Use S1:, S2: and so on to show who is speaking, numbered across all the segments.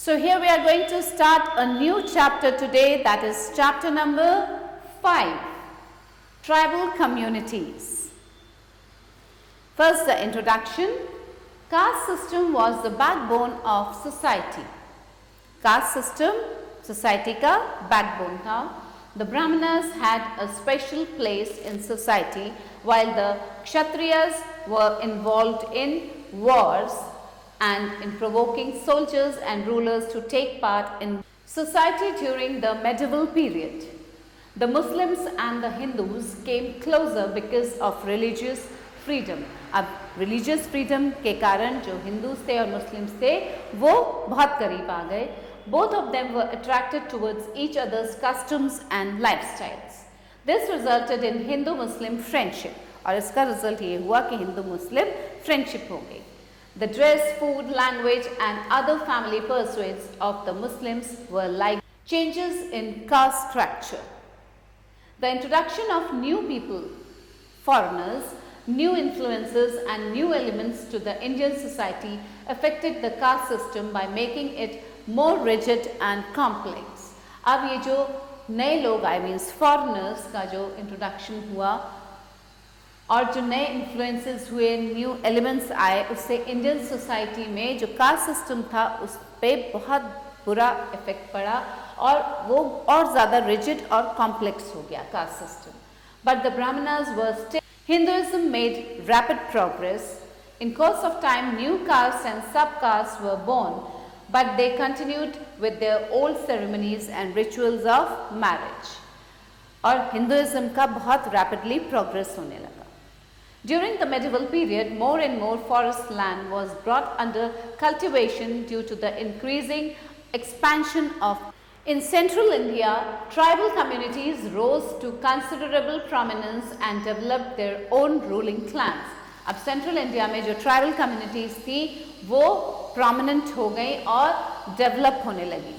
S1: So here we are going to start a new chapter today, that is chapter number 5, Tribal Communities. First, the introduction. Caste system was the backbone of society. Caste system society का backbone था. The Brahmanas had a special place in society, while the Kshatriyas were involved in wars and in provoking soldiers and rulers to take part in society during the medieval period. The Muslims and the Hindus came closer because of religious freedom. अब religious freedom के कारण जो Hindus थे और Muslims थे वो बहुत करीब आ गए. Both of them were attracted towards each other's customs and lifestyles. This resulted in Hindu-Muslim friendship. और इसका result ये हुआ कि Hindu-Muslim friendship हो गई. The dress, food, language and other family pursuits of the Muslims were like changes in caste structure. The introduction of new people, foreigners, new influences and new elements to the Indian society affected the caste system by making it more rigid and complex. अब ये जो नए लोग I mean foreigners का जो introduction हुआ और जो नए influences हुए, new elements आए, उससे Indian society में जो caste system था उस पर बहुत बुरा effect पड़ा और वो और ज़्यादा rigid और complex हो गया caste system. But the Brahmanas were still. Hinduism made rapid progress. In course of time, new castes and sub-castes were born, but they continued with their old ceremonies and rituals of marriage. और Hinduism का बहुत rapidly progress होने लगा. During the medieval period, more and more forest land was brought under cultivation due to the increasing expansion of. In central India, tribal communities rose to considerable prominence and developed their own ruling clans. अब central India में जो tribal communities थी वो prominent हो गई और develop होने लगी.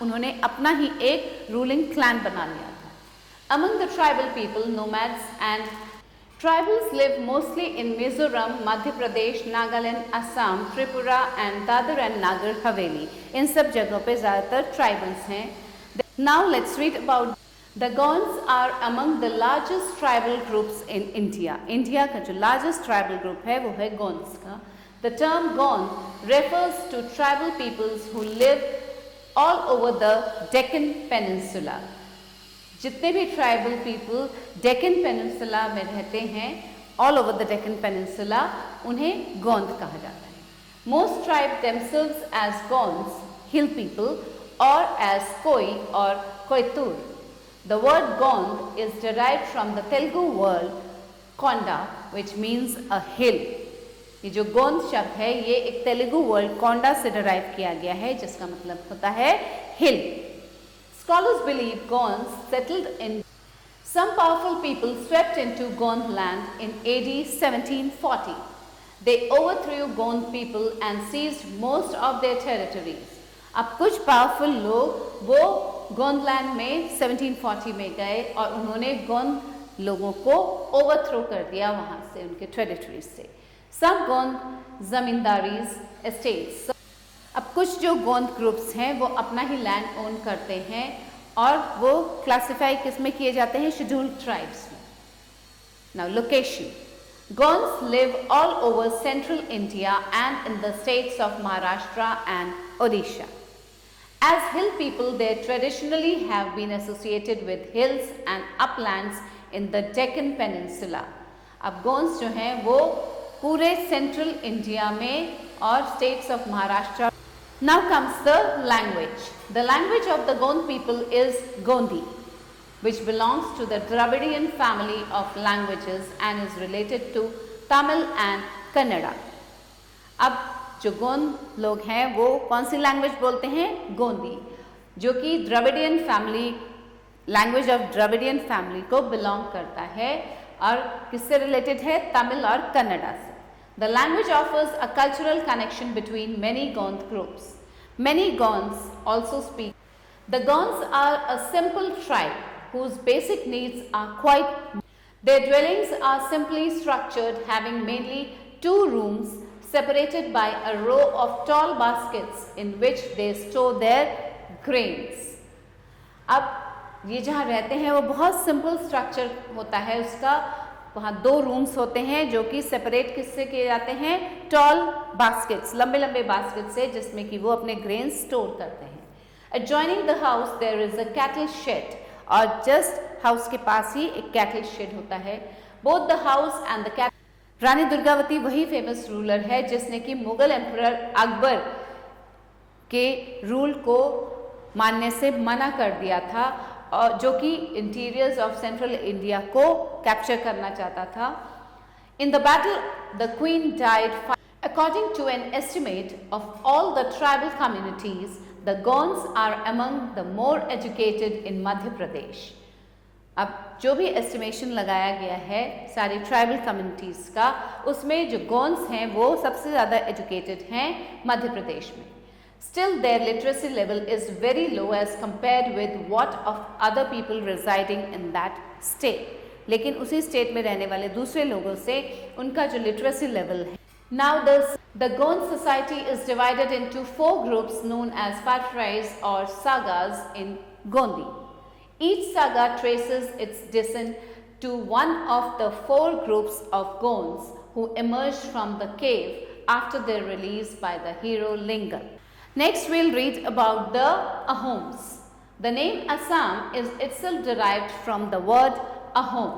S1: उन्होंने अपना ही एक ruling clan बना लिया था. Among the tribal people, nomads and tribals live mostly in Mizoram, Madhya Pradesh, Nagaland, Assam, Tripura and Dadar and Nagar Haveli. इन सब जगहों पे ज़्यादातर tribals हैं. Now let's read about the Gonds are among the largest tribal groups in India. India का जो largest tribal group है वो है Gonds का. The term Gond refers to tribal peoples who live all over the Deccan Peninsula. जितने भी tribal people Deccan Peninsula में रहते हैं, all over the Deccan Peninsula, उन्हें Gond कहा जाता है. Most tribe themselves as Gonds, hill people, or as Koi or Koitur. The word Gond is derived from the Telugu word Konda, which means a hill. ये जो Gond शब्द है ये एक तेलुगु वर्ड कोंडा से derive किया गया है जिसका मतलब होता है hill. Scholars believe Gonds settled in. Some powerful people swept into Gond land in AD 1740. They overthrew Gond people and seized most of their territories. अब कुछ powerful लोग वो Gond land में 1740 में गए और उन्होंने Gond लोगों को overthrow कर दिया वहाँ से उनके territories से. Some Gond जमींदारीज estates. अब कुछ जो गोंद ग्रुप्स हैं वो अपना ही लैंड ओन करते हैं और वो क्लासिफाई किस में किए जाते हैं शेड्यूल्ड ट्राइब्स में. Now location. Gonds live all over central India and in the states of Maharashtra and Odisha. As hill people, they traditionally have been associated with hills and uplands in the Deccan Peninsula. अब Gonds जो हैं वो पूरे central India में और states of Maharashtra. Now comes the language. The language of the Gond people is Gondi, which belongs to the Dravidian family of languages and is related to Tamil and Kannada. अब जो गोंद लोग हैं वो कौन सी language बोलते हैं? गोंदी, जो कि Dravidian family language of Dravidian family को बिलोंग करता है और किससे रिलेटेड है? तमिल और कन्नड़ा से. The language offers a cultural connection between many Gond groups. Many Gonds also speak. The Gonds are a simple tribe whose basic needs are quite. Their dwellings are simply structured, having mainly 2 rooms, separated by a row of tall baskets in which they store their grains. अब ये जहाँ रहते हैं वो बहुत simple structure होता है उसका, वहाँ 2 रूम्स होते हैं जो कि सेपरेट किससे किए जाते हैं, टॉल बास्केट्स, लंबे लंबे बास्केट से, जिसमें कि वो अपने ग्रेन स्टोर करते हैं. Adjoining the house there is a cattle shed, और जस्ट हाउस के पास ही एक कैटल शेड होता है. Both the house and the cattle. Rani Durgavati वही फेमस रूलर है जिसने कि मुगल एम्परर अकबर के रूल को मानने से मना कर दिया था, और जो कि इंटीरियर्स ऑफ सेंट्रल इंडिया को कैप्चर करना चाहता था. In the battle the queen died. According to an estimate of all the tribal communities, the Gonds are among the more educated in Madhya Pradesh. अब जो भी एस्टिमेशन लगाया गया है सारी ट्राइबल कम्युनिटीज़ का, उसमें जो गौंड्स हैं वो सबसे ज़्यादा एजुकेटेड हैं मध्य प्रदेश में. Still, their literacy level is very low as compared with what of other people residing in that state. लेकिन उसी स्टेट में रहने वाले दूसरे लोगों से उनका जो लिटरेसी लेवल है. Now the Gond society is divided into 4 groups known as patriarchs or sagas in Gondi. Each saga traces its descent to one of the 4 groups of Gonds who emerged from the cave after their release by the hero Linga. Next, we'll read about the Ahoms. The name Assam is itself derived from the word Ahom.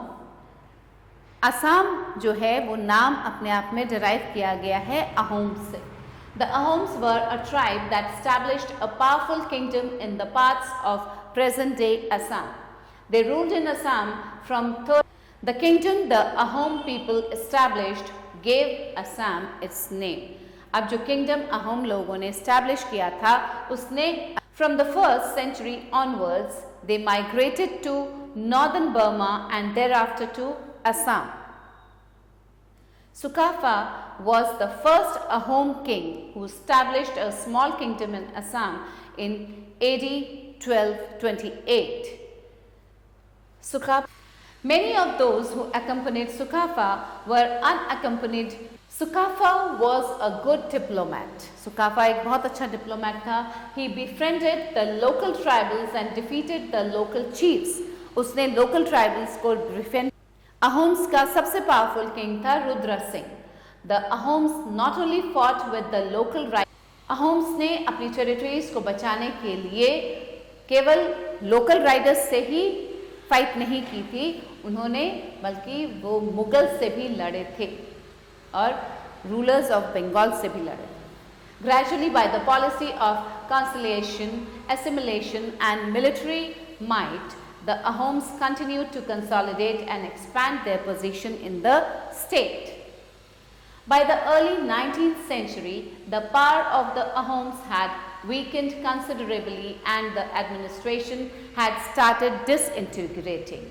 S1: Assam जो है वो नाम अपने आप में derive किया गया है अहोम से. The Ahoms were a tribe that established a powerful kingdom in the parts of present-day Assam. They ruled in Assam from the kingdom the Ahom people established gave Assam its name. अब जो kingdom Ahom लोगों ने establish किया था उसने from the 1st century onwards they migrated to northern Burma and thereafter to Assam. Sukafa was the first Ahom king who established a small kingdom in Assam in AD 1228. Sukafa. Many of those who accompanied Sukafa were unaccompanied. Sukafa was a good diplomat. Sukafa एक बहुत अच्छा diplomat था. He befriended the local tribals and defeated the local chiefs. उसने local tribals को befriend. Ahoms का सबसे powerful king था Rudra Singh. The Ahoms not only fought with the local Ahoms ने अपनी territories को बचाने के लिए केवल local riders से ही फाइट नहीं की थी, उन्होंने बल्कि वो मुगल से भी लड़े थे और रूलर्स ऑफ बंगाल से भी लड़े. Gradually, by the policy of conciliation, assimilation and military might, the Ahoms continued to consolidate and expand their position in the state. By the early 19th century, the power of the Ahoms had weakened considerably and the administration had started disintegrating.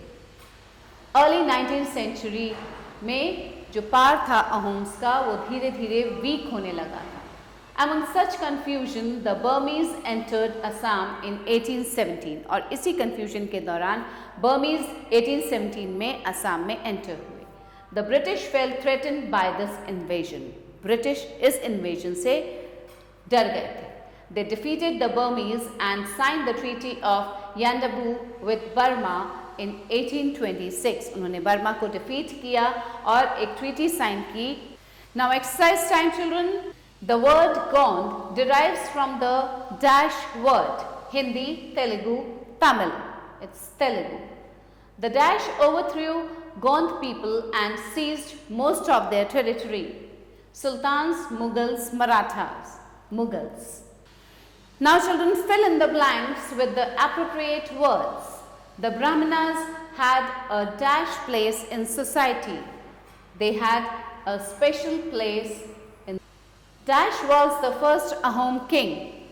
S1: Early 19th century में जो पार था अहोम्स का वो धीरे धीरे week होने लगा था. Among such confusion, the Burmese entered Assam in 1817 और इसी confusion के दौरान Burmese 1817 में असम में enter हुए. The British felt threatened by this invasion. British इस invasion से डर गए थे. They defeated the Burmese and signed the Treaty of Yandabu with Burma in 1826. उन्होंने बर्मा को डिफीट किया और एक ट्रीटी साइन की. Now exercise time children. The word Gond derives from the dash word Hindi, Telugu, Tamil. It's Telugu. The dash overthrew Gond people and seized most of their territory. Sultans, Mughals, Marathas. Mughals. Now children, fill in the blanks with the appropriate words. The Brahmanas had a dash place in society. They had a special place in. Dash was the first Ahom king.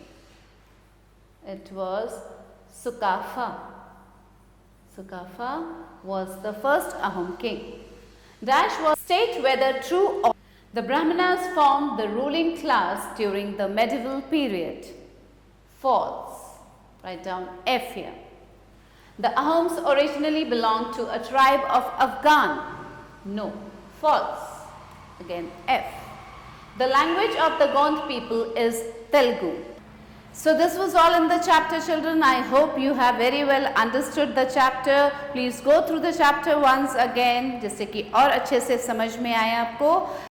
S1: It was Sukafa. Sukafa was the first Ahom king. Dash was state whether true or. The Brahmanas formed the ruling class during the medieval period. False. Write down F here. The Ahoms originally belonged to a tribe of Afghan. No. False. Again F. The language of the Gond people is Telugu. So this was all in the chapter, children. I hope you have very well understood the chapter. Please go through the chapter once again, जिससे कि और अच्छे से समझ में आए आपको.